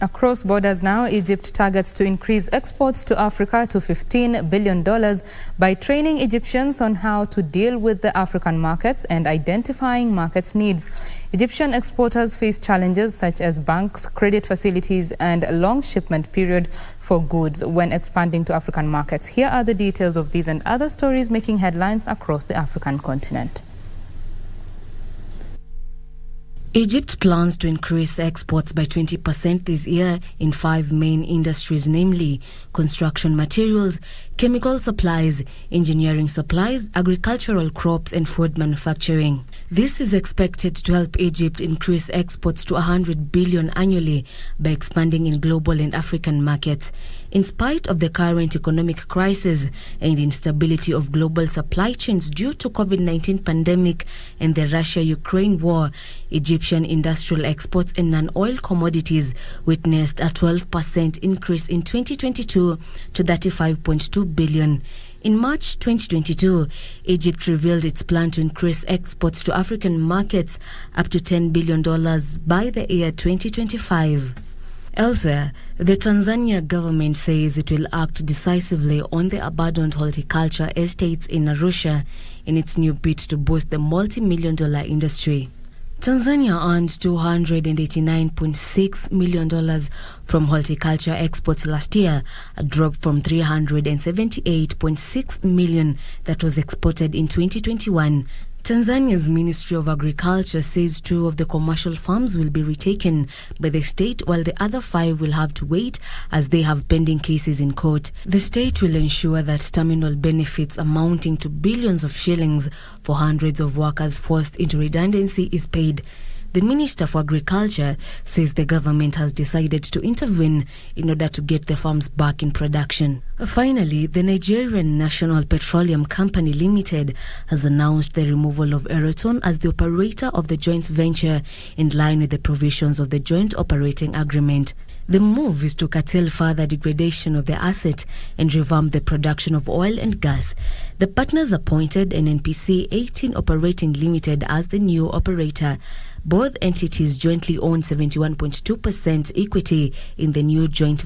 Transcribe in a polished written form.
Across borders now, Egypt targets to increase exports to Africa to $15 billion by training Egyptians on how to deal with the African markets and identifying markets' needs. Egyptian exporters face challenges such as banks, credit facilities, and a long shipment period for goods when expanding to African markets. Here are the details of these and other stories making headlines across the African continent. Egypt plans to increase exports by 20% this year in 5 main industries, namely construction materials, chemical supplies, engineering supplies, agricultural crops, and food manufacturing. This is expected to help Egypt increase exports to $100 billion annually by expanding in global and African markets. In spite of the current economic crisis and instability of global supply chains due to COVID-19 pandemic and the Russia-Ukraine war, Egyptian industrial exports and non-oil commodities witnessed a 12% increase in 2022 to $35.2 billion. In March 2022, Egypt revealed its plan to increase exports to African markets up to $10 billion by the year 2025. Elsewhere, the Tanzania government says it will act decisively on the abandoned horticulture estates in Arusha in its new bid to boost the multi-million-dollar industry. Tanzania earned $289.6 million from horticulture exports last year, a drop from $378.6 million that was exported in 2021. Tanzania's Ministry of Agriculture says 2 of the commercial farms will be retaken by the state, while the other 5 will have to wait as they have pending cases in court. The state will ensure that terminal benefits amounting to billions of shillings for hundreds of workers forced into redundancy is paid. The Minister for Agriculture says the government has decided to intervene in order to get the farms back in production. Finally, the Nigerian National Petroleum Company Limited has announced the removal of Eroton as the operator of the joint venture in line with the provisions of the Joint Operating Agreement. The move is to curtail further degradation of the asset and revamp the production of oil and gas. The partners appointed an NPC 18 Operating Limited as the new operator. Both entities jointly own 71.2% equity in the new joint